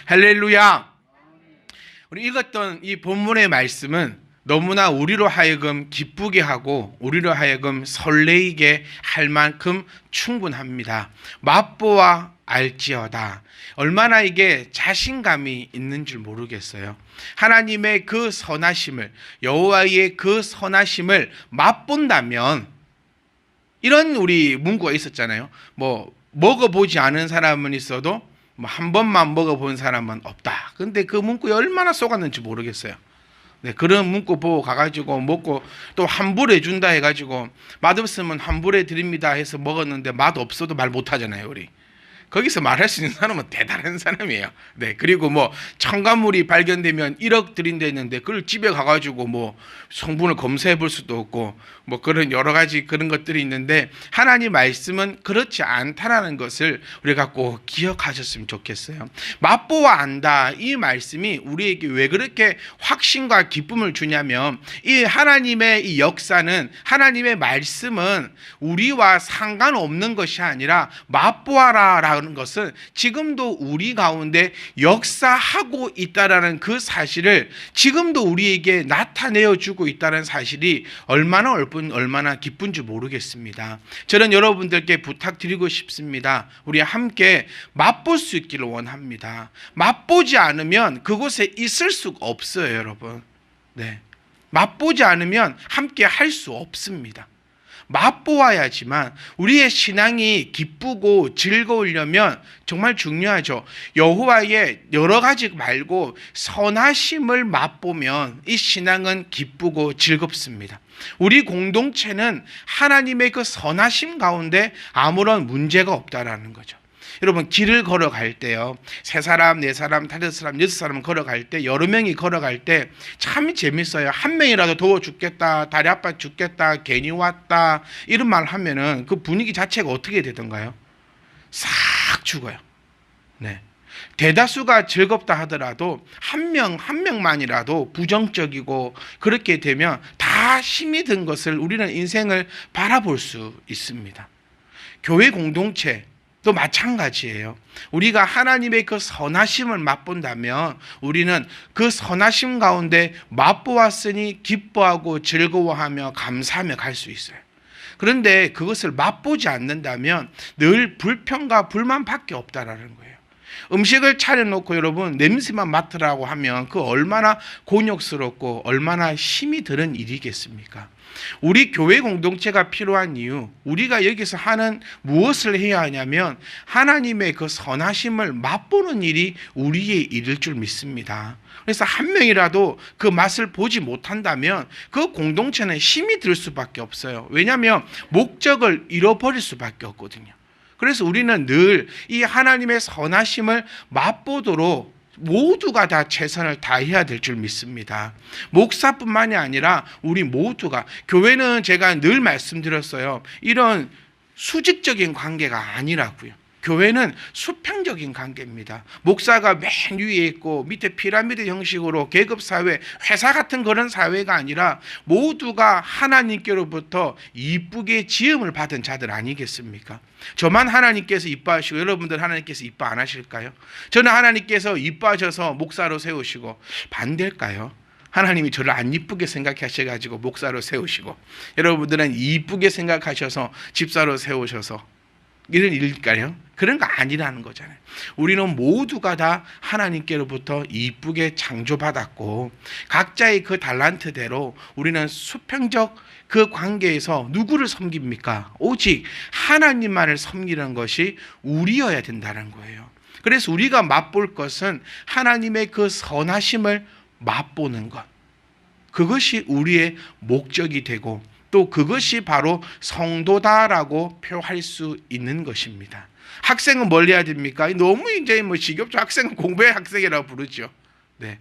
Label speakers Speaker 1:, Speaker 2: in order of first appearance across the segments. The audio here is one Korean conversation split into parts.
Speaker 1: 할렐루야. 우리 읽었던 이 본문의 말씀은 너무나 우리로 하여금 기쁘게 하고 우리로 하여금 설레이게 할 만큼 충분합니다. 맛보아 알지어다. 얼마나 이게 자신감이 있는 줄 모르겠어요. 하나님의 그 선하심을, 여호와의 그 선하심을 맛본다면, 이런 우리 문구가 있었잖아요. 먹어보지 않은 사람은 있어도 한 번만 먹어본 사람은 없다. 근데 그 문구에 얼마나 속았는지 모르겠어요. 네, 그런 문구 보고 가가지고 먹고 또 환불해 준다 해가지고 맛없으면 환불해 드립니다 해서 먹었는데 맛 없어도 말 못하잖아요, 우리. 거기서 말할 수 있는 사람은 대단한 사람이에요. 네, 그리고 첨가물이 발견되면 1억 들인다 했는데 그걸 집에 가가지고 성분을 검사해 볼 수도 없고 그런 여러 가지 그런 것들이 있는데, 하나님 말씀은 그렇지 않다라는 것을 우리가 꼭 기억하셨으면 좋겠어요. 맛보아 안다, 이 말씀이 우리에게 왜 그렇게 확신과 기쁨을 주냐면, 이 하나님의 이 역사는, 하나님의 말씀은 우리와 상관없는 것이 아니라 맛보아라라는 것은 지금도 우리 가운데 역사하고 있다라는 그 사실을 지금도 우리에게 나타내어 주고 있다는 사실이 얼마나 기쁜지 모르겠습니다. 저는 여러분들께 부탁드리고 싶습니다. 우리 함께 맛볼 수 있기를 원합니다. 맛보지 않으면 그곳에 있을 수가 없어요, 여러분. 네, 맛보지 않으면 함께 할 수 없습니다. 맛보아야지만 우리의 신앙이 기쁘고 즐거우려면 정말 중요하죠. 여호와의 여러 가지 말고 선하심을 맛보면 이 신앙은 기쁘고 즐겁습니다. 우리 공동체는 하나님의 그 선하심 가운데 아무런 문제가 없다라는 거죠. 여러분, 길을 걸어갈 때요, 3사람, 4사람, 5사람, 6사람 걸어갈 때, 여러 명이 걸어갈 때 참 재밌어요. 한 명이라도 더워 죽겠다, 다리 아파 죽겠다, 괜히 왔다, 이런 말 하면은 그 분위기 자체가 어떻게 되던가요? 싹 죽어요. 네. 대다수가 즐겁다 하더라도 한 명만이라도 부정적이고 그렇게 되면 다 힘이 든 것을 우리는 인생을 바라볼 수 있습니다. 교회 공동체 또 마찬가지예요. 우리가 하나님의 그 선하심을 맛본다면 우리는 그 선하심 가운데 맛보았으니 기뻐하고 즐거워하며 감사하며 갈 수 있어요. 그런데 그것을 맛보지 않는다면 늘 불평과 불만밖에 없다라는 거예요. 음식을 차려놓고 여러분 냄새만 맡으라고 하면 그 얼마나 곤욕스럽고 얼마나 힘이 드는 일이겠습니까? 우리 교회 공동체가 필요한 이유, 우리가 여기서 하는 무엇을 해야 하냐면 하나님의 그 선하심을 맛보는 일이 우리의 일일 줄 믿습니다. 그래서 한 명이라도 그 맛을 보지 못한다면 그 공동체는 힘이 들 수밖에 없어요. 왜냐하면 목적을 잃어버릴 수밖에 없거든요. 그래서 우리는 늘 이 하나님의 선하심을 맛보도록 모두가 다 최선을 다해야 될 줄 믿습니다. 목사뿐만이 아니라 우리 모두가, 교회는 제가 늘 말씀드렸어요. 이런 수직적인 관계가 아니라고요. 교회는 수평적인 관계입니다. 목사가 맨 위에 있고 밑에 피라미드 형식으로 계급사회, 회사 같은 그런 사회가 아니라 모두가 하나님께로부터 이쁘게 지음을 받은 자들 아니겠습니까? 저만 하나님께서 이뻐하시고 여러분들 하나님께서 이뻐 안 하실까요? 저는 하나님께서 이뻐하셔서 목사로 세우시고, 반대일까요? 하나님이 저를 안 이쁘게 생각하셔가지고 목사로 세우시고, 여러분들은 이쁘게 생각하셔서 집사로 세우셔서 이런 일일까요? 그런 거 아니라는 거잖아요. 우리는 모두가 다 하나님께로부터 이쁘게 창조받았고 각자의 그 달란트대로 우리는 수평적 그 관계에서 누구를 섬깁니까? 오직 하나님만을 섬기는 것이 우리여야 된다는 거예요. 그래서 우리가 맛볼 것은 하나님의 그 선하심을 맛보는 것, 그것이 우리의 목적이 되고 또 그것이 바로 성도다라고 표할 수 있는 것입니다. 학생은 뭘 해야 됩니까? 너무 이제 지겹죠. 학생은 공부의 학생이라고 부르죠. 네.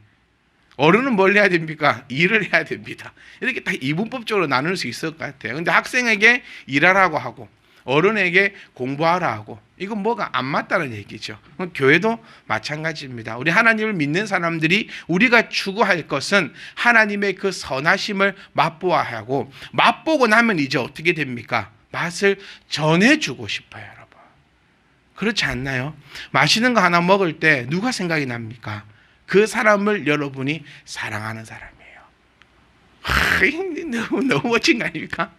Speaker 1: 어른은 뭘 해야 됩니까? 일을 해야 됩니다. 이렇게 딱 이분법적으로 나눌 수 있을 것 같아요. 근데 학생에게 일하라고 하고 어른에게 공부하라 하고, 이건 뭐가 안 맞다는 얘기죠. 교회도 마찬가지입니다. 우리 하나님을 믿는 사람들이 우리가 추구할 것은 하나님의 그 선하심을 맛보아야 하고, 맛보고 나면 이제 어떻게 됩니까? 맛을 전해주고 싶어요, 여러분. 그렇지 않나요? 맛있는 거 하나 먹을 때 누가 생각이 납니까? 그 사람을 여러분이 사랑하는 사람이에요. 너무 멋진 거 아닙니까?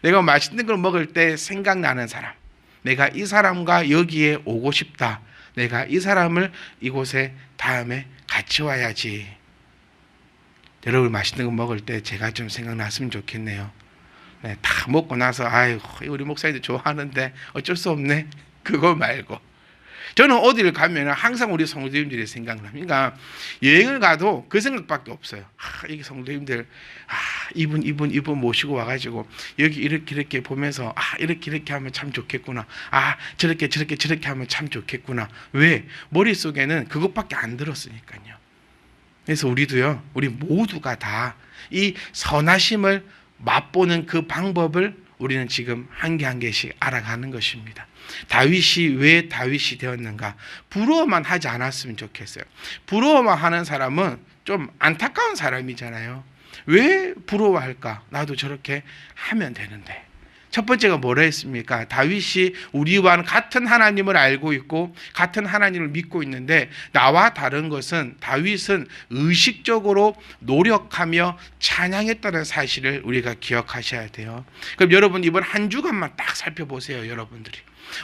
Speaker 1: 내가 맛있는 걸 먹을 때 생각나는 사람, 내가 이 사람과 여기에 오고 싶다, 내가 이 사람을 이곳에 다음에 같이 와야지. 여러분 맛있는 거 먹을 때 제가 좀 생각났으면 좋겠네요. 네, 다 먹고 나서 아이고 우리 목사님들 좋아하는데 어쩔 수 없네. 그거 말고 저는 어디를 가면 항상 우리 성도님들이 생각납니다. 여행을 가도 그 생각밖에 없어요. 이게 성도님들 이분 모시고 와가지고 여기 이렇게 보면서 이렇게 하면 참 좋겠구나. 저렇게 하면 참 좋겠구나. 왜? 머릿속에는 그것밖에 안 들었으니까요. 그래서 우리 모두가 다 이 선하심을 맛보는 그 방법을 우리는 지금 한 개 한 개씩 알아가는 것입니다. 다윗이 왜 다윗이 되었는가? 부러워만 하지 않았으면 좋겠어요. 부러워만 하는 사람은 좀 안타까운 사람이잖아요. 왜 부러워할까? 나도 저렇게 하면 되는데. 첫 번째가 뭐라 했습니까? 다윗이 우리와 같은 하나님을 알고 있고 같은 하나님을 믿고 있는데 나와 다른 것은 다윗은 의식적으로 노력하며 찬양했다는 사실을 우리가 기억하셔야 돼요. 그럼 여러분 이번 한 주간만 딱 살펴보세요. 여러분들이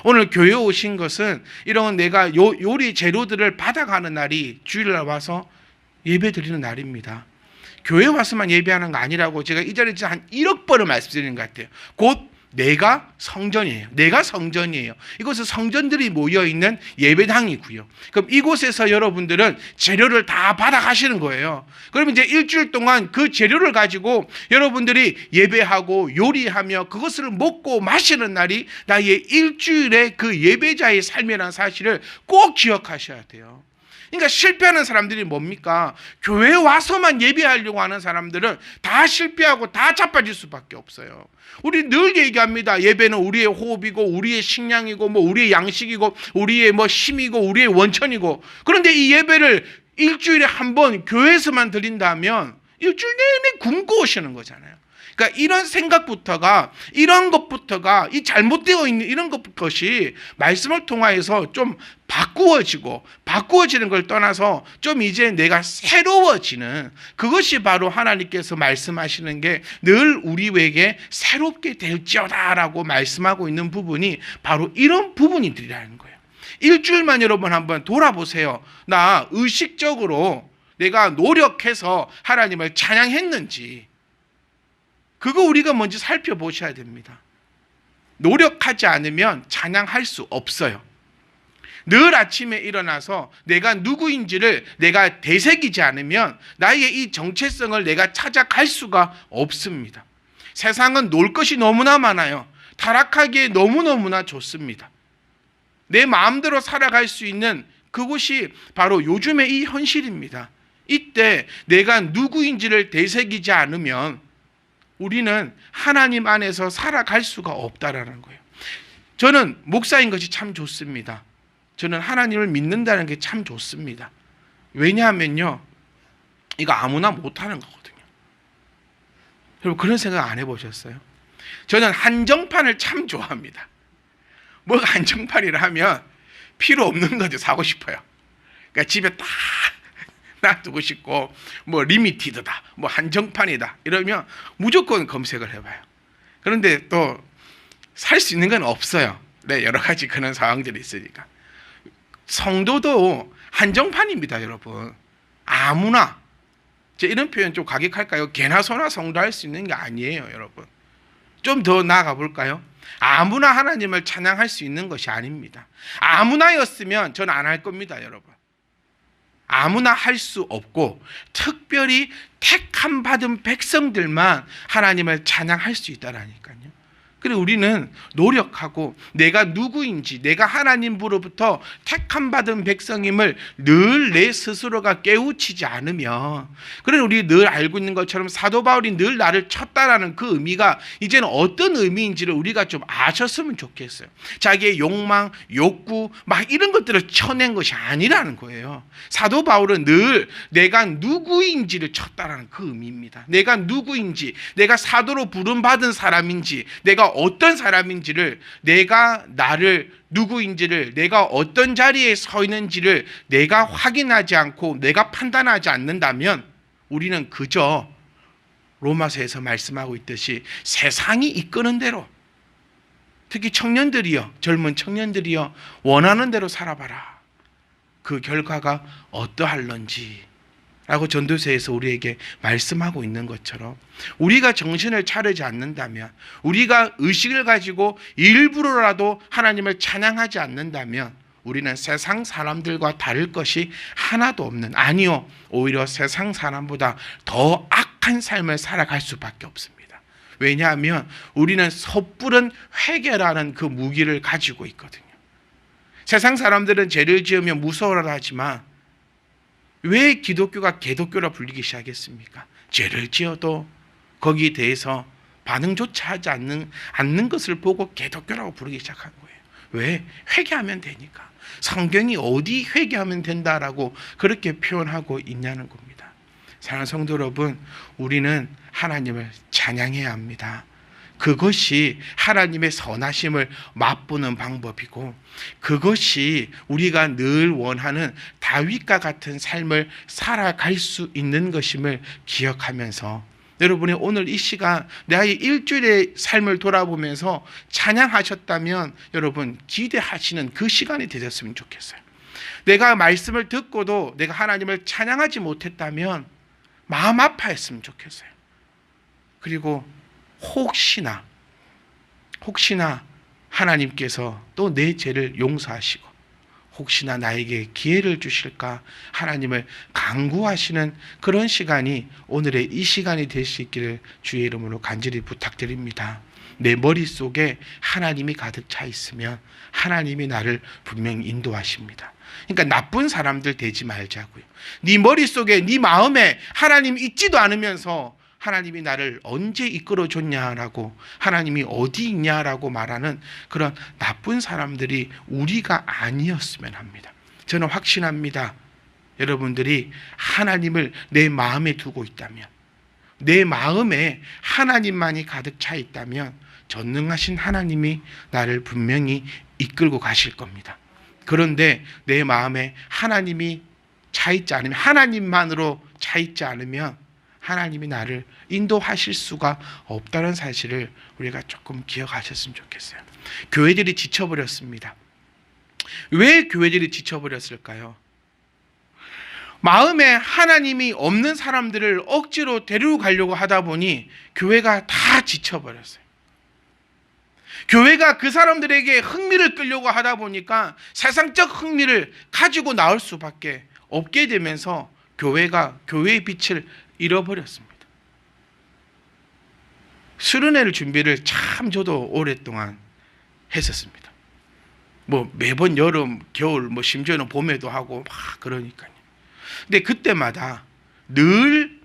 Speaker 1: 오늘 교회 오신 것은 이런 내가 요리 재료들을 받아가는 날이 주일날 와서 예배 드리는 날입니다. 교회 와서만 예배하는 거 아니라고 제가 이 자리에서 한 1억 번을 말씀드리는 것 같아요. 곧 내가 성전이에요. 내가 성전이에요. 이곳은 성전들이 모여있는 예배당이고요. 그럼 이곳에서 여러분들은 재료를 다 받아가시는 거예요. 그러면 이제 일주일 동안 그 재료를 가지고 여러분들이 예배하고 요리하며 그것을 먹고 마시는 날이 나의 일주일의 그 예배자의 삶이라는 사실을 꼭 기억하셔야 돼요. 그러니까 실패하는 사람들이 뭡니까? 교회에 와서만 예배하려고 하는 사람들은 다 실패하고 다 자빠질 수밖에 없어요. 우리 늘 얘기합니다. 예배는 우리의 호흡이고 우리의 식량이고 우리의 양식이고 우리의 힘이고 우리의 원천이고, 그런데 이 예배를 일주일에 한 번 교회에서만 드린다면 일주일 내내 굶고 오시는 거잖아요. 그러니까 이런 생각부터가, 이런 것부터가, 이 잘못되어 있는 이런 것이 말씀을 통하여서 좀 바꾸어지는 걸 떠나서 좀 이제 내가 새로워지는, 그것이 바로 하나님께서 말씀하시는 게 늘 우리에게 새롭게 될지어다라고 말씀하고 있는 부분이 바로 이런 부분이들이라는 거예요. 일주일만 여러분 한번 돌아보세요. 나 의식적으로 내가 노력해서 하나님을 찬양했는지, 그거 우리가 먼저 살펴보셔야 됩니다. 노력하지 않으면 찬양할 수 없어요. 늘 아침에 일어나서 내가 누구인지를 내가 되새기지 않으면 나의 이 정체성을 내가 찾아갈 수가 없습니다. 세상은 놀 것이 너무나 많아요. 타락하기에 너무너무나 좋습니다. 내 마음대로 살아갈 수 있는 그곳이 바로 요즘의 이 현실입니다. 이때 내가 누구인지를 되새기지 않으면 우리는 하나님 안에서 살아갈 수가 없다라는 거예요. 저는 목사인 것이 참 좋습니다. 저는 하나님을 믿는다는 게 참 좋습니다. 왜냐하면요, 이거 아무나 못하는 거거든요. 여러분 그런 생각 안 해보셨어요? 저는 한정판을 참 좋아합니다. 뭐가 한정판이라 하면 필요 없는 것도 사고 싶어요. 그러니까 집에 딱 놔두고 싶고, 리미티드다, 한정판이다 이러면 무조건 검색을 해봐요. 그런데 또 살 수 있는 건 없어요. 네, 여러 가지 그런 상황들이 있으니까. 성도도 한정판입니다, 여러분. 아무나, 이런 표현 좀 가격할까요? 개나 소나 성도할 수 있는 게 아니에요, 여러분. 좀 더 나아가 볼까요? 아무나 하나님을 찬양할 수 있는 것이 아닙니다. 아무나였으면 저는 안 할 겁니다, 여러분. 아무나 할 수 없고 특별히 택함 받은 백성들만 하나님을 찬양할 수 있다라니까요. 그리고 우리는 노력하고 내가 누구인지, 내가 하나님으로부터 택함 받은 백성임을 늘 내 스스로가 깨우치지 않으면, 그래 우리 늘 알고 있는 것처럼 사도 바울이 늘 나를 쳤다라는 그 의미가 이제는 어떤 의미인지를 우리가 좀 아셨으면 좋겠어요. 자기의 욕망, 욕구 이런 것들을 쳐낸 것이 아니라는 거예요. 사도 바울은 늘 내가 누구인지를 쳤다라는 그 의미입니다. 내가 누구인지, 내가 사도로 부름받은 사람인지, 내가 내가 어떤 사람인지를, 내가 나를 누구인지를, 내가 어떤 자리에 서 있는지를 내가 확인하지 않고 내가 판단하지 않는다면 우리는 그저 로마서에서 말씀하고 있듯이 세상이 이끄는 대로, 특히 청년들이여, 젊은 청년들이여 원하는 대로 살아봐라. 그 결과가 어떠할런지 라고 전도서에서 우리에게 말씀하고 있는 것처럼, 우리가 정신을 차리지 않는다면, 우리가 의식을 가지고 일부러라도 하나님을 찬양하지 않는다면 우리는 세상 사람들과 다를 것이 하나도 없는, 아니요, 오히려 세상 사람보다 더 악한 삶을 살아갈 수밖에 없습니다. 왜냐하면 우리는 섣부른 회개라는 그 무기를 가지고 있거든요. 세상 사람들은 죄를 지으면 무서워라 하지만 왜 기독교가 개독교라 불리기 시작했습니까? 죄를 지어도 거기에 대해서 반응조차 하지 않는 것을 보고 개독교라고 부르기 시작한 거예요. 왜? 회개하면 되니까. 성경이 어디 회개하면 된다라고 그렇게 표현하고 있냐는 겁니다. 사랑하는 성도 여러분, 우리는 하나님을 찬양해야 합니다. 그것이 하나님의 선하심을 맛보는 방법이고, 그것이 우리가 늘 원하는 다윗과 같은 삶을 살아갈 수 있는 것임을 기억하면서, 여러분의 오늘 이 시간 나의 일주일의 삶을 돌아보면서 찬양하셨다면 여러분 기대하시는 그 시간이 되셨으면 좋겠어요. 내가 말씀을 듣고도 내가 하나님을 찬양하지 못했다면 마음 아파했으면 좋겠어요. 그리고 혹시나 하나님께서 또 내 죄를 용서하시고 혹시나 나에게 기회를 주실까 하나님을 간구하시는 그런 시간이 오늘의 이 시간이 될 수 있기를 주의 이름으로 간절히 부탁드립니다. 내 머릿속에 하나님이 가득 차 있으면 하나님이 나를 분명히 인도하십니다. 그러니까 나쁜 사람들 되지 말자고요. 네 머릿속에, 네 마음에 하나님 있지도 않으면서 하나님이 나를 언제 이끌어줬냐라고, 하나님이 어디 있냐라고 말하는 그런 나쁜 사람들이 우리가 아니었으면 합니다. 저는 확신합니다. 여러분들이 하나님을 내 마음에 두고 있다면, 내 마음에 하나님만이 가득 차 있다면 전능하신 하나님이 나를 분명히 이끌고 가실 겁니다. 그런데 내 마음에 하나님이 차 있지 않으면, 하나님만으로 차 있지 않으면 하나님이 나를 인도하실 수가 없다는 사실을 우리가 조금 기억하셨으면 좋겠어요. 교회들이 지쳐버렸습니다. 왜 교회들이 지쳐버렸을까요? 마음에 하나님이 없는 사람들을 억지로 데리고 가려고 하다 보니 교회가 다 지쳐버렸어요. 교회가 그 사람들에게 흥미를 끌려고 하다 보니까 세상적 흥미를 가지고 나올 수밖에 없게 되면서 교회가 교회의 빛을 잃어버렸습니다. 수련회를 준비를 참 저도 오랫동안 했었습니다. 뭐 매번 여름, 겨울, 뭐 심지어는 봄에도 하고 막 그러니까요. 근데 그때마다 늘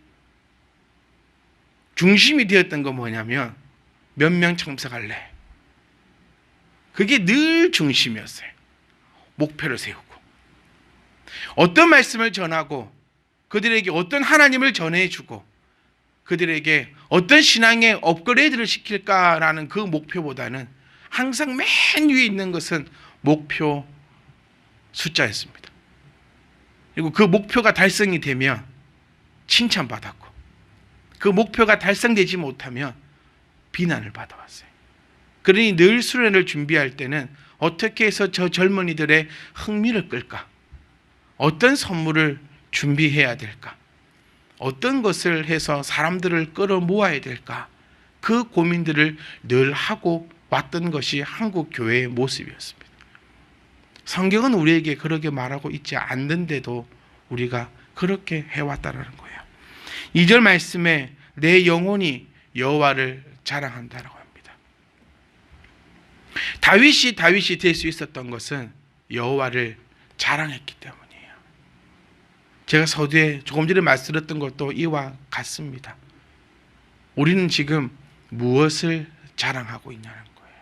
Speaker 1: 중심이 되었던 건 뭐냐면 몇 명 참석할래? 그게 늘 중심이었어요. 목표를 세우고 어떤 말씀을 전하고 그들에게 어떤 하나님을 전해주고 그들에게 어떤 신앙의 업그레이드를 시킬까라는 그 목표보다는 항상 맨 위에 있는 것은 목표 숫자였습니다. 그리고 그 목표가 달성이 되면 칭찬받았고 그 목표가 달성되지 못하면 비난을 받아왔어요. 그러니 늘 수련을 준비할 때는 어떻게 해서 저 젊은이들의 흥미를 끌까? 어떤 선물을 준비해야 될까? 어떤 것을 해서 사람들을 끌어 모아야 될까? 그 고민들을 늘 하고 왔던 것이 한국 교회의 모습이었습니다. 성경은 우리에게 그렇게 말하고 있지 않는데도 우리가 그렇게 해왔다는 거예요. 2절 말씀에 내 영혼이 여호와를 자랑한다라고 합니다. 다윗이 될 수 있었던 것은 여호와를 자랑했기 때문이에요. 제가 서두에 조금 전에 말씀드렸던 것도 이와 같습니다. 우리는 지금 무엇을 자랑하고 있냐는 거예요.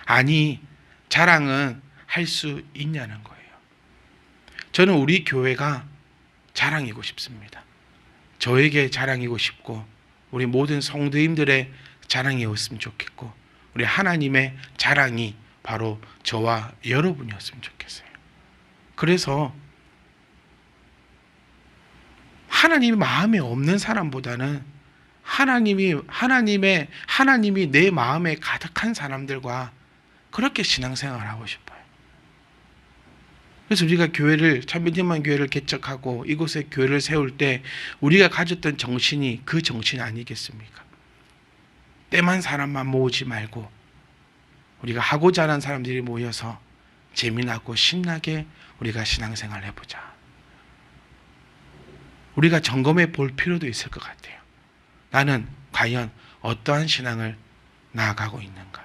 Speaker 1: 아니, 자랑은 할 수 있냐는 거예요. 저는 우리 교회가 자랑이고 싶습니다. 저에게 자랑이고 싶고 우리 모든 성도님들의 자랑이었으면 좋겠고 우리 하나님의 자랑이 바로 저와 여러분이었으면 좋겠어요. 그래서 하나님이 마음에 없는 사람보다는 하나님이 내 마음에 가득한 사람들과 그렇게 신앙생활을 하고 싶어요. 그래서 우리가 참미디만 교회를 개척하고 이곳에 교회를 세울 때 우리가 가졌던 정신이 그 정신 아니겠습니까? 때만 사람만 모으지 말고 우리가 하고자 하는 사람들이 모여서 재미나고 신나게 우리가 신앙생활을 해보자. 우리가 점검해 볼 필요도 있을 것 같아요. 나는 과연 어떠한 신앙을 나아가고 있는가?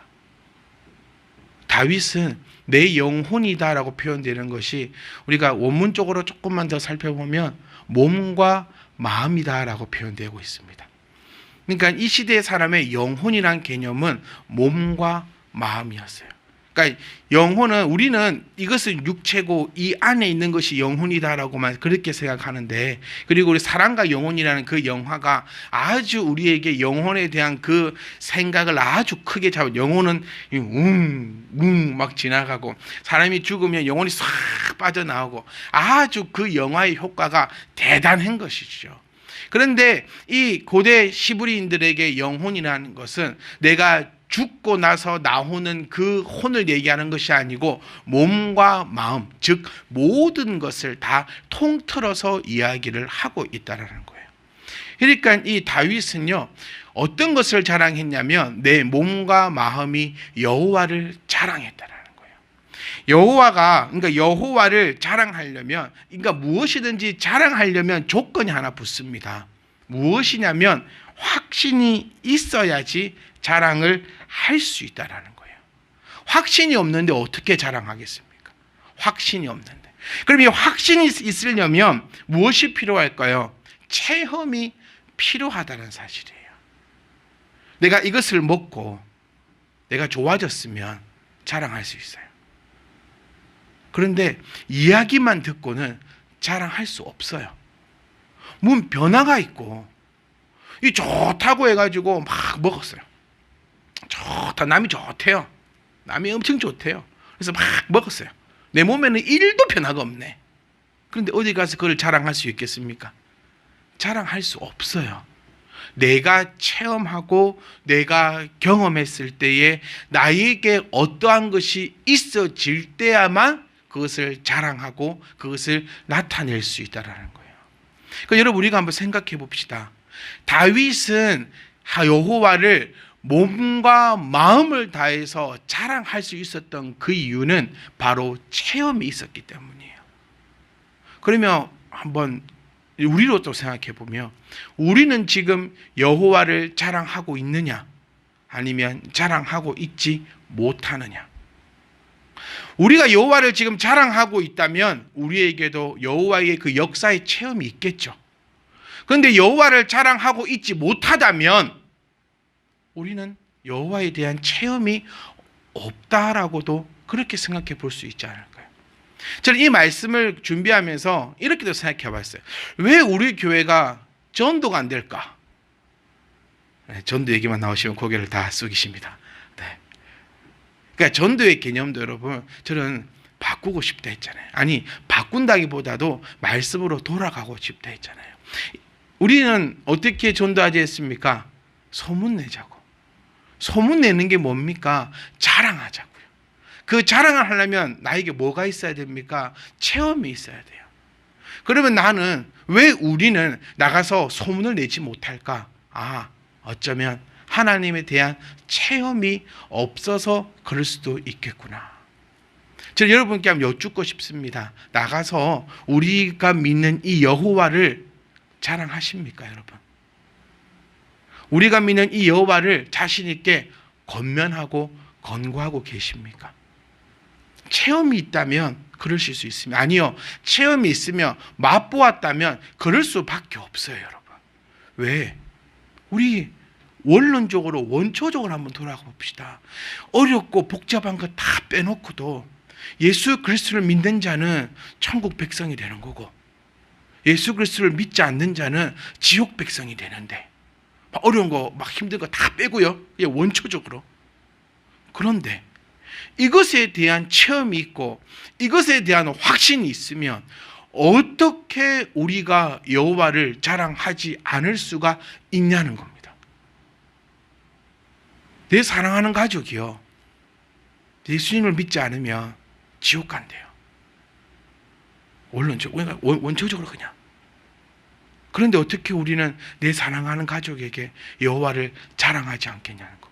Speaker 1: 다윗은 내 영혼이다라고 표현되는 것이 우리가 원문적으로 조금만 더 살펴보면 몸과 마음이다라고 표현되고 있습니다. 그러니까 이 시대의 사람의 영혼이란 개념은 몸과 마음이었어요. 그러니까 영혼은 우리는 이것은 육체고 이 안에 있는 것이 영혼이다라고만 그렇게 생각하는데, 그리고 우리 사랑과 영혼이라는 그 영화가 아주 우리에게 영혼에 대한 그 생각을 아주 크게 잡아. 영혼은 막 지나가고 사람이 죽으면 영혼이 싹 빠져나오고 아주 그 영화의 효과가 대단한 것이죠. 그런데 이 고대 시브리인들에게 영혼이라는 것은 내가 죽고 나서 나오는 그 혼을 얘기하는 것이 아니고 몸과 마음, 즉 모든 것을 다 통틀어서 이야기를 하고 있다는 거예요. 그러니까 이 다윗은요, 어떤 것을 자랑했냐면 내 몸과 마음이 여호와를 자랑했다는 거예요. 그러니까 여호와를 자랑하려면, 그러니까 무엇이든지 자랑하려면 조건이 하나 붙습니다. 무엇이냐면 확신이 있어야지 자랑을 할 수 있다라는 거예요. 확신이 없는데 어떻게 자랑하겠습니까? 확신이 없는데. 그럼 이 확신이 있으려면 무엇이 필요할까요? 체험이 필요하다는 사실이에요. 내가 이것을 먹고 내가 좋아졌으면 자랑할 수 있어요. 그런데 이야기만 듣고는 자랑할 수 없어요. 뭔 변화가 있고 이 좋다고 해가지고 막 먹었어요. 좋다, 남이 좋대요. 남이 엄청 좋대요. 그래서 막 먹었어요. 내 몸에는 1도 변화가 없네. 그런데 어디 가서 그걸 자랑할 수 있겠습니까? 자랑할 수 없어요. 내가 체험하고 내가 경험했을 때에 나에게 어떠한 것이 있어질 때야만 그것을 자랑하고 그것을 나타낼 수 있다는 거예요. 그러니까 여러분, 우리가 한번 생각해 봅시다. 다윗은 여호와를 몸과 마음을 다해서 자랑할 수 있었던 그 이유는 바로 체험이 있었기 때문이에요. 그러면 한번 우리로 또 생각해 보면, 우리는 지금 여호와를 자랑하고 있느냐 아니면 자랑하고 있지 못하느냐? 우리가 여호와를 지금 자랑하고 있다면 우리에게도 여호와의 그 역사의 체험이 있겠죠. 그런데 여호와를 자랑하고 있지 못하다면 우리는 여호와에 대한 체험이 없다라고도 그렇게 생각해 볼 수 있지 않을까요? 저는 이 말씀을 준비하면서 이렇게도 생각해 봤어요. 왜 우리 교회가 전도가 안 될까? 전도 얘기만 나오시면 고개를 다 숙이십니다. 네. 그러니까 전도의 개념도 여러분, 저는 바꾸고 싶다 했잖아요. 아니, 바꾼다기보다도 말씀으로 돌아가고 싶다 했잖아요. 우리는 어떻게 전도하지 했습니까? 소문내자고. 소문내는 게 뭡니까? 자랑하자고요. 그 자랑을 하려면 나에게 뭐가 있어야 됩니까? 체험이 있어야 돼요. 그러면 왜 우리는 나가서 소문을 내지 못할까? 어쩌면 하나님에 대한 체험이 없어서 그럴 수도 있겠구나. 저는 여러분께 한번 여쭙고 싶습니다. 나가서 우리가 믿는 이 여호와를 자랑하십니까, 여러분? 우리가 믿는 이 여호와를 자신 있게 권면하고 권고하고 계십니까? 체험이 있다면 그러실 수 있습니다. 아니요, 체험이 있으면 맛보았다면 그럴 수밖에 없어요, 여러분. 왜? 우리 원론적으로 원초적으로 한번 돌아가 봅시다. 어렵고 복잡한 거 다 빼놓고도 예수 그리스도를 믿는 자는 천국 백성이 되는 거고, 예수 그리스도를 믿지 않는 자는 지옥 백성이 되는데, 어려운 거 막 힘든 거 다 빼고요, 원초적으로 그런데 이것에 대한 체험이 있고 이것에 대한 확신이 있으면 어떻게 우리가 여호와를 자랑하지 않을 수가 있냐는 겁니다. 내 사랑하는 가족이요, 예수님을 믿지 않으면 지옥 간대요. 원초적으로 그냥. 그런데 어떻게 우리는 내 사랑하는 가족에게 여호와를 자랑하지 않겠냐는 겁니다.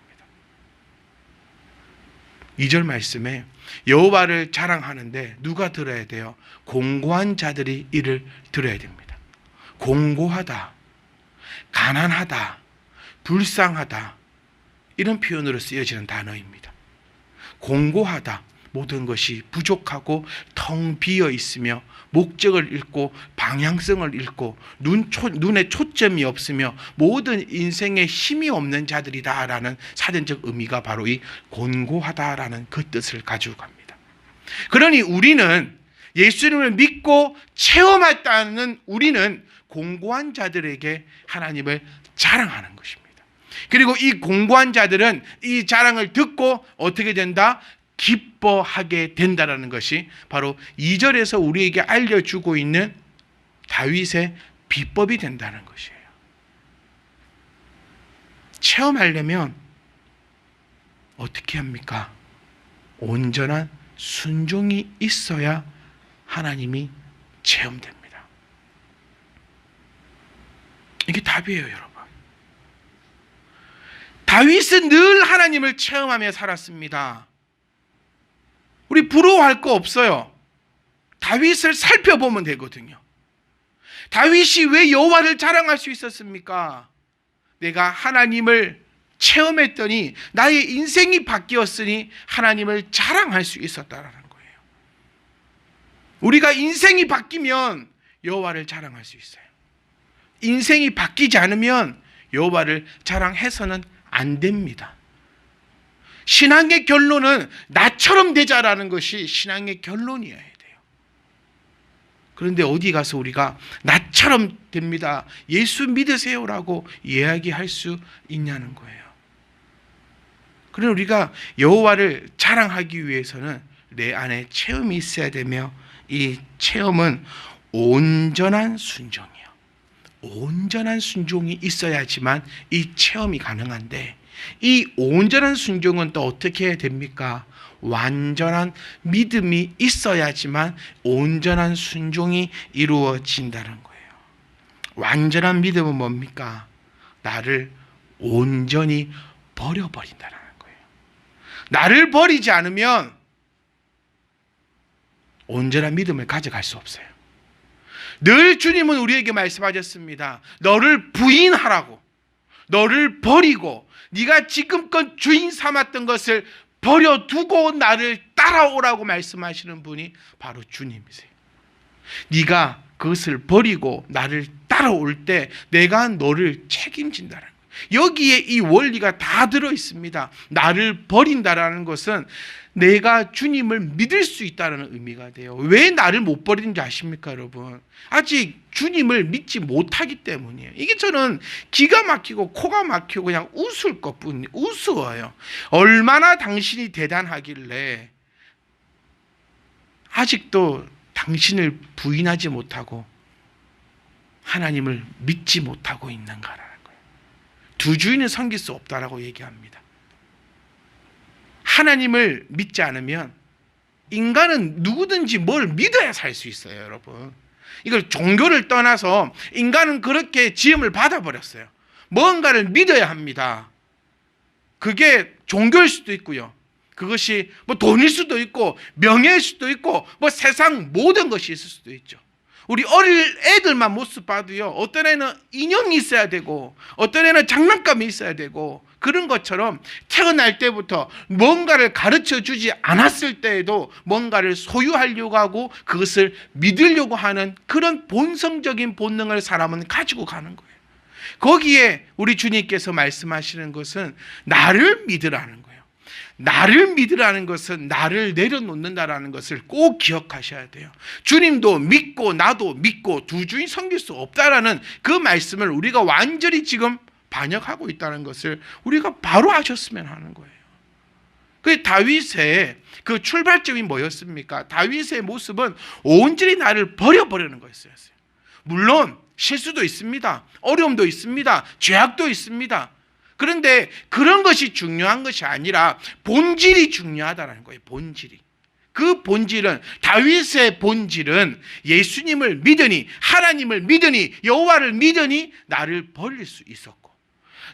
Speaker 1: 2절 말씀에 여호와를 자랑하는데 누가 들어야 돼요? 공고한 자들이 이를 들어야 됩니다. 공고하다, 가난하다, 불쌍하다, 이런 표현으로 쓰여지는 단어입니다. 공고하다, 모든 것이 부족하고 텅 비어 있으며 목적을 잃고 방향성을 잃고 눈에 초점이 없으며 모든 인생에 힘이 없는 자들이다라는 사전적 의미가 바로 이 곤고하다라는 그 뜻을 가지고 갑니다. 그러니 우리는 예수님을 믿고 체험했다는 우리는 공고한 자들에게 하나님을 자랑하는 것입니다. 그리고 이 공고한 자들은 이 자랑을 듣고 어떻게 된다? 기뻐하게 된다라는 것이 바로 2절에서 우리에게 알려주고 있는 다윗의 비법이 된다는 것이에요. 체험하려면 어떻게 합니까? 온전한 순종이 있어야 하나님이 체험됩니다. 이게 답이에요, 여러분. 다윗은 늘 하나님을 체험하며 살았습니다. 우리 부러워할 거 없어요. 다윗을 살펴보면 되거든요. 다윗이 왜 여호와를 자랑할 수 있었습니까? 내가 하나님을 체험했더니 나의 인생이 바뀌었으니 하나님을 자랑할 수 있었다라는 거예요. 우리가 인생이 바뀌면 여호와를 자랑할 수 있어요. 인생이 바뀌지 않으면 여호와를 자랑해서는 안 됩니다. 신앙의 결론은 나처럼 되자라는 것이 신앙의 결론이어야 돼요. 그런데 어디 가서 우리가 나처럼 됩니다, 예수 믿으세요라고 이야기할 수 있냐는 거예요. 그러나 우리가 여호와를 자랑하기 위해서는 내 안에 체험이 있어야 되며 이 체험은 온전한 순종이에요. 온전한 순종이 있어야지만 이 체험이 가능한데 이 온전한 순종은 또 어떻게 해야 됩니까? 완전한 믿음이 있어야지만 온전한 순종이 이루어진다는 거예요. 완전한 믿음은 뭡니까? 나를 온전히 버려버린다는 거예요. 나를 버리지 않으면 온전한 믿음을 가져갈 수 없어요. 늘 주님은 우리에게 말씀하셨습니다. 너를 부인하라고, 너를 버리고 네가 지금껏 주인 삼았던 것을 버려두고 나를 따라오라고 말씀하시는 분이 바로 주님이세요. 네가 그것을 버리고 나를 따라올 때 내가 너를 책임진다는 거예요. 여기에 이 원리가 다 들어 있습니다. 나를 버린다라는 것은 내가 주님을 믿을 수 있다는 의미가 돼요. 왜 나를 못 버리는지 아십니까, 여러분? 아직 주님을 믿지 못하기 때문이에요. 이게 저는 기가 막히고 코가 막히고 그냥 웃을 것뿐, 우스워요. 얼마나 당신이 대단하길래 아직도 당신을 부인하지 못하고 하나님을 믿지 못하고 있는가라는 거예요. 두 주인을 섬길 수 없다라고 얘기합니다. 하나님을 믿지 않으면 인간은 누구든지 뭘 믿어야 살 수 있어요, 여러분. 이걸 종교를 떠나서 인간은 그렇게 지음을 받아버렸어요. 뭔가를 믿어야 합니다. 그게 종교일 수도 있고요. 그것이 뭐 돈일 수도 있고 명예일 수도 있고 뭐 세상 모든 것이 있을 수도 있죠. 우리 어릴 애들만 모습 봐도요, 어떤 애는 인형이 있어야 되고 어떤 애는 장난감이 있어야 되고, 그런 것처럼 태어날 때부터 뭔가를 가르쳐 주지 않았을 때에도 뭔가를 소유하려고 하고 그것을 믿으려고 하는 그런 본성적인 본능을 사람은 가지고 가는 거예요. 거기에 우리 주님께서 말씀하시는 것은 나를 믿으라는 거예요. 나를 믿으라는 것은 나를 내려놓는다라는 것을 꼭 기억하셔야 돼요. 주님도 믿고 나도 믿고 두 주인 섬길 수 없다라는 그 말씀을 우리가 완전히 지금 반역하고 있다는 것을 우리가 바로 아셨으면 하는 거예요. 그 다윗의 그 출발점이 뭐였습니까? 다윗의 모습은 온전히 나를 버려버리는 거였어요. 물론 실수도 있습니다. 어려움도 있습니다. 죄악도 있습니다. 그런데 그런 것이 중요한 것이 아니라 본질이 중요하다는 거예요. 본질이. 그 본질은, 다윗의 본질은 예수님을 믿으니, 하나님을 믿으니, 여호와를 믿으니 나를 버릴 수 있었고,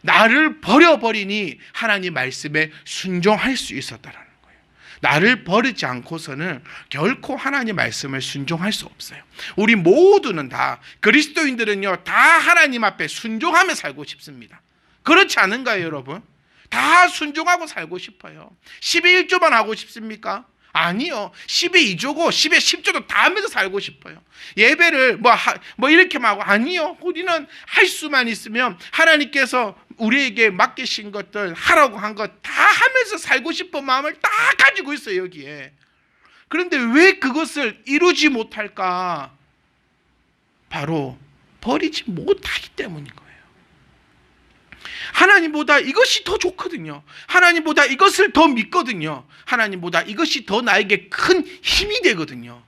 Speaker 1: 나를 버려버리니 하나님 말씀에 순종할 수 있었다라는 거예요. 나를 버리지 않고서는 결코 하나님 말씀을 순종할 수 없어요. 우리 모두는 다, 그리스도인들은요, 다 하나님 앞에 순종하며 살고 싶습니다. 그렇지 않은가요, 여러분? 다 순종하고 살고 싶어요. 10에 1조만 하고 싶습니까? 아니요. 10에 2조고 10에 10조도 다 하면서 살고 싶어요. 예배를 뭐 이렇게만 하고, 아니요. 우리는 할 수만 있으면 하나님께서 우리에게 맡기신 것들, 하라고 한 것 다 하면서 살고 싶은 마음을 다 가지고 있어요, 여기에. 그런데 왜 그것을 이루지 못할까? 바로 버리지 못하기 때문인 거예요. 하나님보다 이것이 더 좋거든요. 하나님보다 이것을 더 믿거든요. 하나님보다 이것이 더 나에게 큰 힘이 되거든요.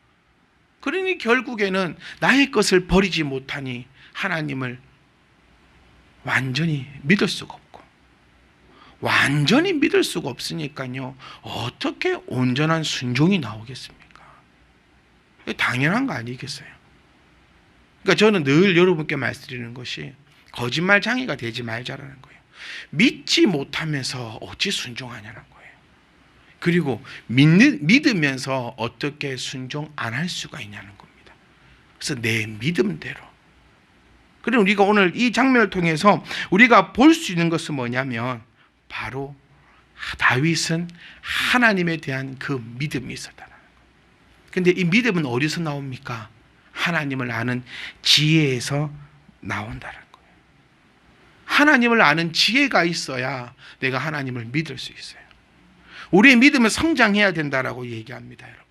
Speaker 1: 그러니 결국에는 나의 것을 버리지 못하니 하나님을 완전히 믿을 수가 없고, 완전히 믿을 수가 없으니까요, 어떻게 온전한 순종이 나오겠습니까? 당연한 거 아니겠어요? 그러니까 저는 늘 여러분께 말씀드리는 것이, 거짓말쟁이가 되지 말자라는 거예요. 믿지 못하면서 어찌 순종하냐는 거예요. 그리고 믿으면서 어떻게 순종 안 할 수가 있냐는 겁니다. 그래서 내 믿음대로. 그럼 우리가 오늘 이 장면을 통해서 우리가 볼 수 있는 것은 뭐냐면, 바로 다윗은 하나님에 대한 그 믿음이 있었다는 거예요. 그런데 이 믿음은 어디서 나옵니까? 하나님을 아는 지혜에서 나온다는 거예요. 하나님을 아는 지혜가 있어야 내가 하나님을 믿을 수 있어요. 우리의 믿음은 성장해야 된다라고 얘기합니다, 여러분.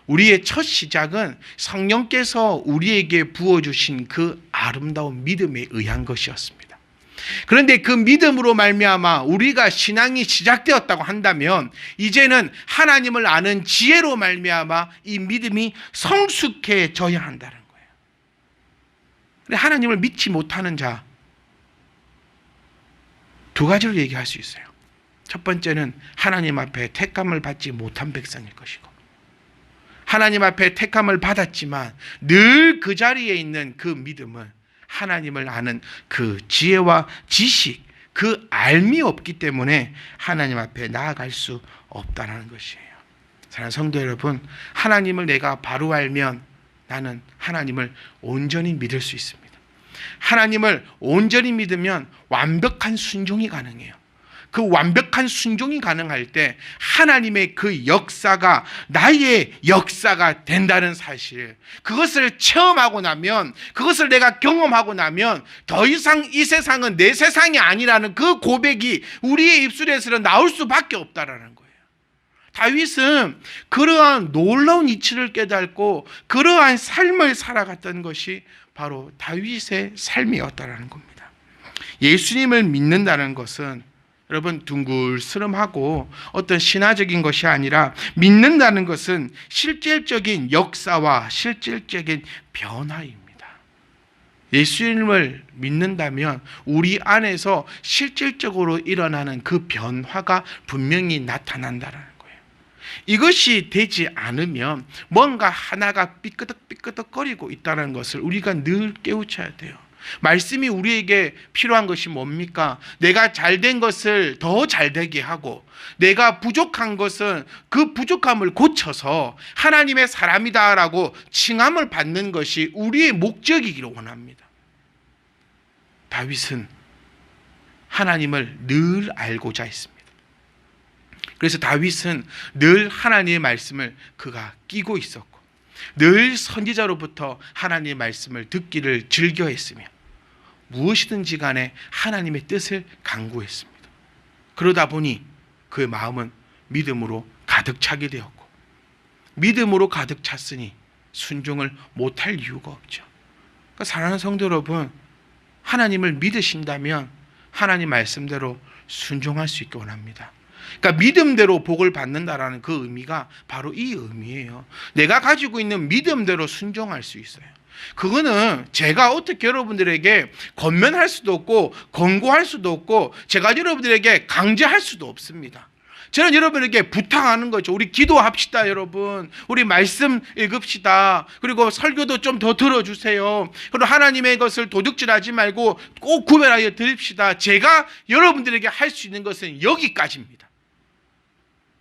Speaker 1: 우리의 첫 시작은 성령께서 우리에게 부어주신 그 아름다운 믿음에 의한 것이었습니다. 그런데 그 믿음으로 말미암아 우리가 신앙이 시작되었다고 한다면, 이제는 하나님을 아는 지혜로 말미암아 이 믿음이 성숙해져야 한다는 거예요. 하나님을 믿지 못하는 자, 두 가지로 얘기할 수 있어요. 첫 번째는 하나님 앞에 택함을 받지 못한 백성일 것이고, 하나님 앞에 택함을 받았지만 늘 그 자리에 있는 그 믿음은 하나님을 아는 그 지혜와 지식, 그 알미 없기 때문에 하나님 앞에 나아갈 수 없다는 것이에요. 사랑하는 성도 여러분, 하나님을 내가 바로 알면 나는 하나님을 온전히 믿을 수 있습니다. 하나님을 온전히 믿으면 완벽한 순종이 가능해요. 그 완벽한 순종이 가능할 때 하나님의 그 역사가 나의 역사가 된다는 사실, 그것을 체험하고 나면, 그것을 내가 경험하고 나면 더 이상 이 세상은 내 세상이 아니라는 그 고백이 우리의 입술에서는 나올 수밖에 없다라는 거예요. 다윗은 그러한 놀라운 이치를 깨닫고 그러한 삶을 살아갔던 것이 바로 다윗의 삶이었다라는 겁니다. 예수님을 믿는다는 것은 여러분 둥글스름하고 어떤 신화적인 것이 아니라, 믿는다는 것은 실질적인 역사와 실질적인 변화입니다. 예수님을 믿는다면 우리 안에서 실질적으로 일어나는 그 변화가 분명히 나타난다는 거예요. 이것이 되지 않으면 뭔가 하나가 삐끄덕삐끄덕거리고 있다는 것을 우리가 늘 깨우쳐야 돼요. 말씀이 우리에게 필요한 것이 뭡니까? 내가 잘된 것을 더 잘되게 하고, 내가 부족한 것은 그 부족함을 고쳐서 하나님의 사람이다라고 칭함을 받는 것이 우리의 목적이기를 원합니다. 다윗은 하나님을 늘 알고자 했습니다. 그래서 다윗은 늘 하나님의 말씀을 그가 끼고 있었고, 늘 선지자로부터 하나님의 말씀을 듣기를 즐겨했으며, 무엇이든지 간에 하나님의 뜻을 간구했습니다. 그러다 보니 그의 마음은 믿음으로 가득 차게 되었고, 믿음으로 가득 찼으니 순종을 못할 이유가 없죠. 그러니까 사랑하는 성도 여러분, 하나님을 믿으신다면 하나님 말씀대로 순종할 수 있기 원합니다. 그러니까 믿음대로 복을 받는다라는 그 의미가 바로 이 의미예요. 내가 가지고 있는 믿음대로 순종할 수 있어요. 그거는 제가 어떻게 여러분들에게 권면할 수도 없고 권고할 수도 없고 제가 여러분들에게 강제할 수도 없습니다. 저는 여러분에게 부탁하는 거죠. 우리 기도합시다, 여러분. 우리 말씀 읽읍시다. 그리고 설교도 좀 더 들어주세요. 그리고 하나님의 것을 도둑질하지 말고 꼭 구별하여 드립시다. 제가 여러분들에게 할 수 있는 것은 여기까지입니다.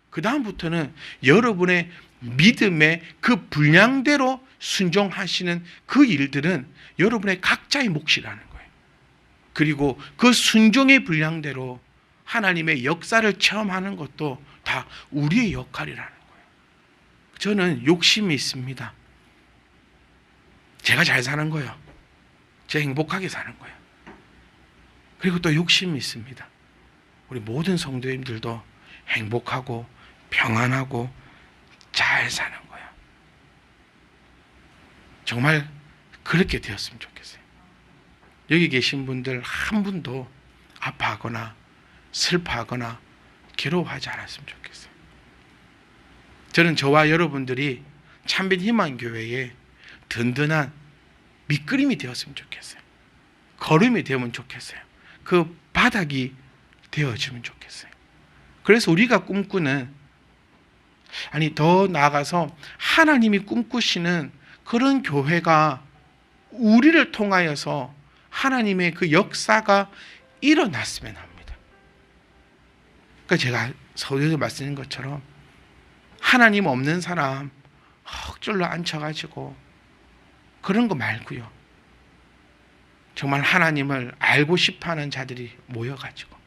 Speaker 1: 그 다음부터는 여러분의 믿음의 그 분량대로 순종하시는 그 일들은 여러분의 각자의 몫이라는 거예요. 그리고 그 순종의 분량대로 하나님의 역사를 체험하는 것도 다 우리의 역할이라는 거예요. 저는 욕심이 있습니다. 제가 잘 사는 거예요. 제가 행복하게 사는 거예요. 그리고 또 욕심이 있습니다. 우리 모든 성도님들도 행복하고 평안하고 잘 사는 거예요. 정말 그렇게 되었으면 좋겠어요. 여기 계신 분들 한 분도 아파하거나 슬퍼하거나 괴로워하지 않았으면 좋겠어요. 저는 저와 여러분들이 참빛 희망교회에 든든한 밑그림이 되었으면 좋겠어요. 걸음이 되면 좋겠어요. 그 바닥이 되어주면 좋겠어요. 그래서 우리가 꿈꾸는, 아니 더 나아가서 하나님이 꿈꾸시는 그런 교회가 우리를 통하여서 하나님의 그 역사가 일어났으면 합니다. 그러니까 제가 서두에서 말씀드린 것처럼 하나님 없는 사람 헉줄로 앉혀가지고 그런 거 말고요. 정말 하나님을 알고 싶어하는 자들이 모여가지고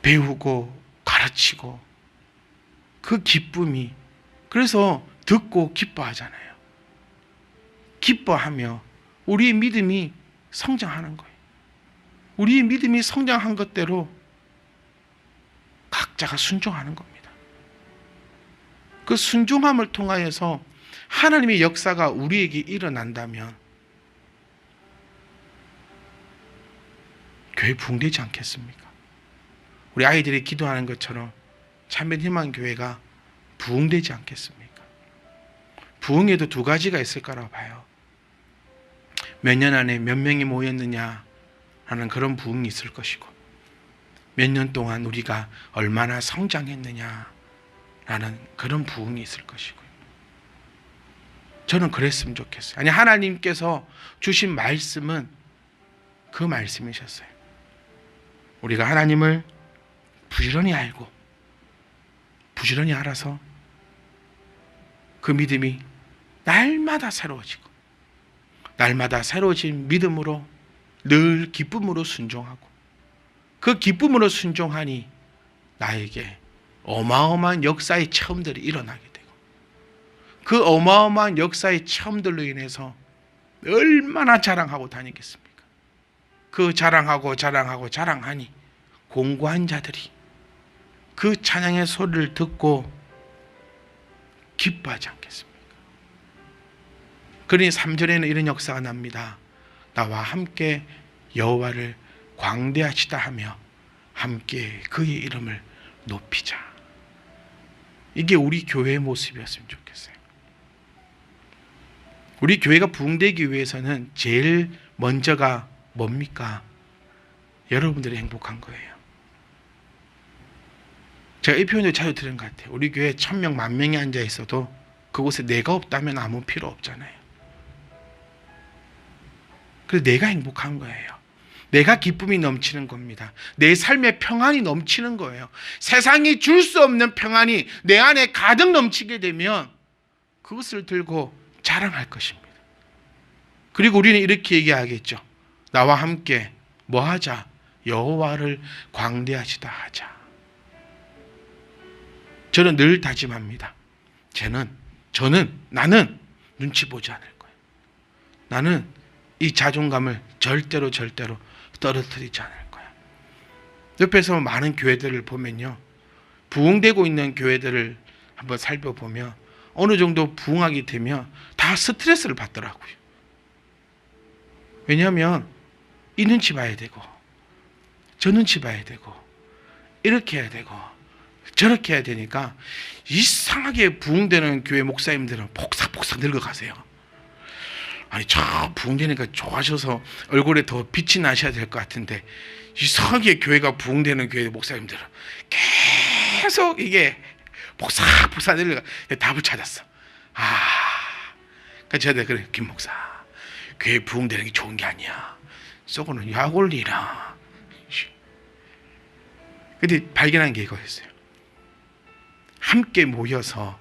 Speaker 1: 배우고 가르치고 그 기쁨이, 그래서 듣고 기뻐하잖아요. 기뻐하며 우리의 믿음이 성장하는 거예요. 우리의 믿음이 성장한 것대로 각자가 순종하는 겁니다. 그 순종함을 통하여서 하나님의 역사가 우리에게 일어난다면 교회 부흥되지 않겠습니까? 우리 아이들이 기도하는 것처럼 참된 희망교회가 부흥되지 않겠습니까? 부흥에도 두 가지가 있을 거라고 봐요. 몇 년 안에 몇 명이 모였느냐 라는 그런 부흥이 있을 것이고, 몇 년 동안 우리가 얼마나 성장했느냐 라는 그런 부흥이 있을 것이고요. 저는 그랬으면 좋겠어요. 아니, 하나님께서 주신 말씀은 그 말씀이셨어요. 우리가 하나님을 부지런히 알고 부지런히 알아서 그 믿음이 날마다 새로워지고 날마다 새로워진 믿음으로 늘 기쁨으로 순종하고 그 기쁨으로 순종하니 나에게 어마어마한 역사의 체험들이 일어나게 되고 그 어마어마한 역사의 체험들로 인해서 얼마나 자랑하고 다니겠습니까? 그 자랑하니 공고한 자들이 그 찬양의 소리를 듣고 기뻐하지 않겠습니까? 그러니 3절에는 이런 역사가 납니다. 나와 함께 여호와를 광대하시다 하며 함께 그의 이름을 높이자. 이게 우리 교회의 모습이었으면 좋겠어요. 우리 교회가 부흥되기 위해서는 제일 먼저가 뭡니까? 여러분들이 행복한 거예요. 제가 이 표현을 자주 들은 것 같아요. 우리 교회에 1000명, 10,000명이 앉아 있어도 그곳에 내가 없다면 아무 필요 없잖아요. 그래서 내가 행복한 거예요. 내가 기쁨이 넘치는 겁니다. 내 삶에 평안이 넘치는 거예요. 세상이 줄 수 없는 평안이 내 안에 가득 넘치게 되면 그것을 들고 자랑할 것입니다. 그리고 우리는 이렇게 얘기하겠죠. 나와 함께 뭐 하자? 여호와를 광대하시다 하자. 저는 늘 다짐합니다. 나는 눈치 보지 않을 거예요. 나는 이 자존감을 절대로 떨어뜨리지 않을 거야. 옆에서 많은 교회들을 보면요, 부흥되고 있는 교회들을 한번 살펴보면 어느 정도 부흥하게 되면 다 스트레스를 받더라고요. 왜냐하면 이 눈치 봐야 되고 저 눈치 봐야 되고 이렇게 해야 되고 저렇게 해야 되니까 이상하게 부흥되는 교회 목사님들은 폭삭폭삭 늙어가세요. 아니 저 부흥되니까 좋아져서 얼굴에 더 빛이 나셔야 될 것 같은데 이상하게 교회가 부흥되는 교회 목사님들은 계속 이게 폭삭폭삭 늙어가. 답을 찾았어. 그래서 제가 그래, 김 목사, 교회 부흥되는 게 좋은 게 아니야. 썩어는 약 올리라. 근데 발견한 게 이거였어요. 함께 모여서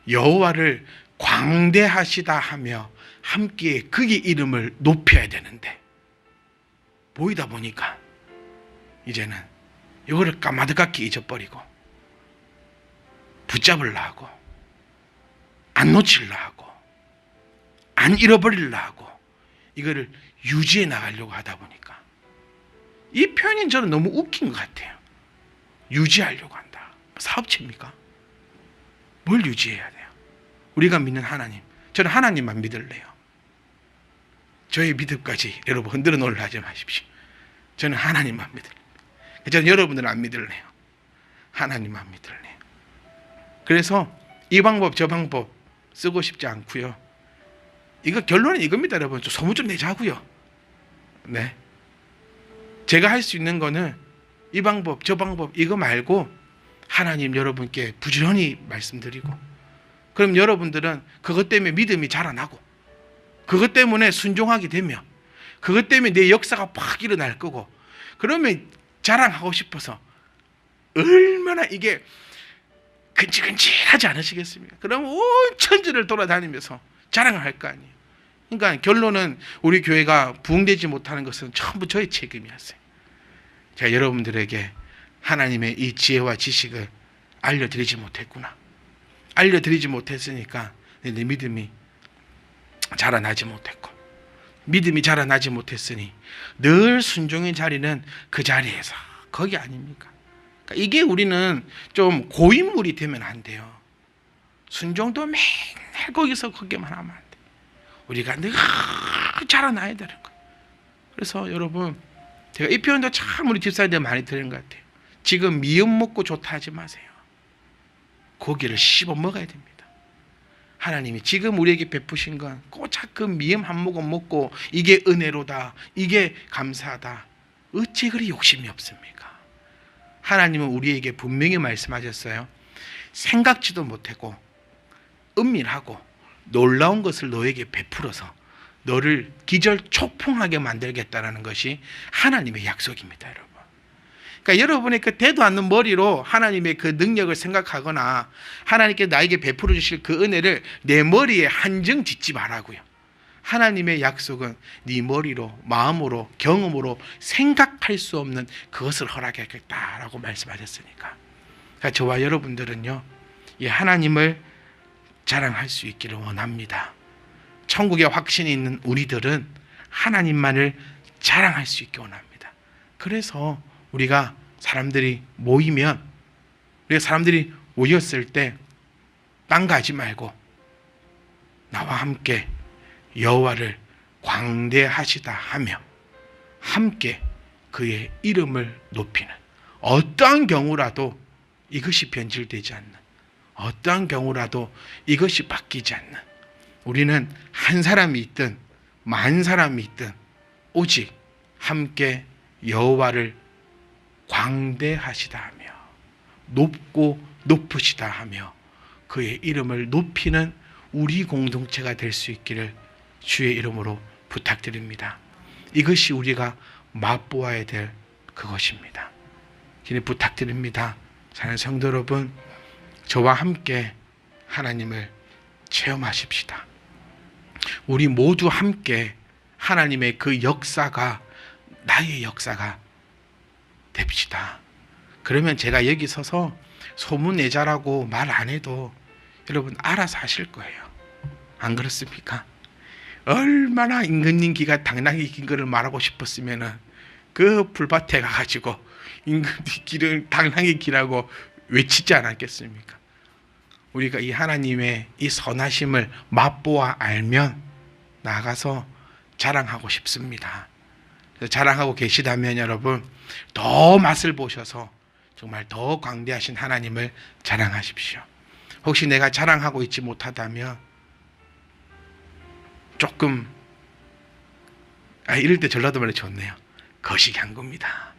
Speaker 1: 여호와를 광대하시다 하며 함께 그의 이름을 높여야 되는데 모이다 보니까 이제는 이거를 까마득하게 잊어버리고 붙잡으려 하고 안 놓치려 하고 안 잃어버리려 하고 이거를 유지해 나가려고 하다 보니까 이 표현이 저는 너무 웃긴 것 같아요. 유지하려고 한다. 사업체입니까? 뭘 유지해야 돼요? 우리가 믿는 하나님, 저는 하나님만 믿을래요. 저의 믿음까지 여러분 흔들어 놓으려 하지 마십시오. 저는 하나님만 믿을래요. 저는 여러분들은 안 믿을래요. 하나님만 믿을래요. 그래서 이 방법 저 방법 쓰고 싶지 않고요. 이거 결론은 이겁니다, 여러분. 좀 소문 좀 내자고요. 네. 제가 할 수 있는 거는 이 방법 저 방법 이거 말고 하나님 여러분께 부지런히 말씀드리고, 그럼 여러분들은 그것 때문에 믿음이 자라나고, 그것 때문에 순종하게 되면, 그것 때문에 내 역사가 팍 일어날 거고, 그러면 자랑하고 싶어서 얼마나 이게 근질근질하지 않으시겠습니까? 그럼 온 천지를 돌아다니면서 자랑을 할 거 아니에요. 그러니까 결론은 우리 교회가 부흥되지 못하는 것은 전부 저의 책임이었어요. 제가 여러분들에게 하나님의 이 지혜와 지식을 알려드리지 못했구나. 알려드리지 못했으니까 내 믿음이 자라나지 못했고, 믿음이 자라나지 못했으니 늘 순종의 자리는 그 자리에서 거기 아닙니까? 그러니까 이게 우리는 좀 고인물이 되면 안 돼요. 순종도 맨날 거기서 거기만 하면 안 돼. 우리가 늘 자라나야 되는 거예요. 그래서 여러분, 제가 이 표현도 참 우리 집사님들 많이 들은 것 같아요. 지금 미음 먹고 좋다 하지 마세요. 고기를 씹어 먹어야 됩니다. 하나님이 지금 우리에게 베푸신 건 꼬작 그 미음 한 모금 먹고 이게 은혜로다, 이게 감사하다, 어찌 그리 욕심이 없습니까? 하나님은 우리에게 분명히 말씀하셨어요. 생각지도 못하고 은밀하고 놀라운 것을 너에게 베풀어서 너를 기절초풍하게 만들겠다는 것이 하나님의 약속입니다, 여러분. 그러니까 여러분의 그 대도 않는 머리로 하나님의 그 능력을 생각하거나 하나님께 나에게 베풀어 주실 그 은혜를 내 머리에 한정 짓지 말라고요. 하나님의 약속은 네 머리로, 마음으로, 경험으로 생각할 수 없는 그것을 허락하겠다라고 말씀하셨으니까. 그러니까 저와 여러분들은요, 이 하나님을 자랑할 수 있기를 원합니다. 천국에 확신이 있는 우리들은 하나님만을 자랑할 수 있기 원합니다. 그래서 우리가 사람들이 모이면, 우리가 사람들이 모였을 때 딴 거 하지 말고 나와 함께 여호와를 광대하시다 하며 함께 그의 이름을 높이는, 어떠한 경우라도 이것이 변질되지 않는, 어떠한 경우라도 이것이 바뀌지 않는, 우리는 한 사람이 있든 만 사람이 있든 오직 함께 여호와를 광대하시다 하며 높고 높으시다 하며 그의 이름을 높이는 우리 공동체가 될 수 있기를 주의 이름으로 부탁드립니다. 이것이 우리가 맛보아야 될 그것입니다. 이제 부탁드립니다. 사는 성도 여러분, 저와 함께 하나님을 체험하십시다. 우리 모두 함께 하나님의 그 역사가 나의 역사가 됩시다. 그러면 제가 여기 서서 소문내자라고 말 안 해도 여러분 알아서 하실 거예요. 안 그렇습니까? 얼마나 임금님 기가 당나귀 긴 거를 말하고 싶었으면은 그 풀밭에 가가지고 임금님 길을 당나귀 기라고 외치지 않았겠습니까? 우리가 이 하나님의 이 선하심을 맛보아 알면 나가서 자랑하고 싶습니다. 자랑하고 계시다면 여러분 더 맛을 보셔서 정말 더 광대하신 하나님을 자랑하십시오. 혹시 내가 자랑하고 있지 못하다면 조금 이럴 때 전라도 말이 좋네요. 거시기 한 겁니다.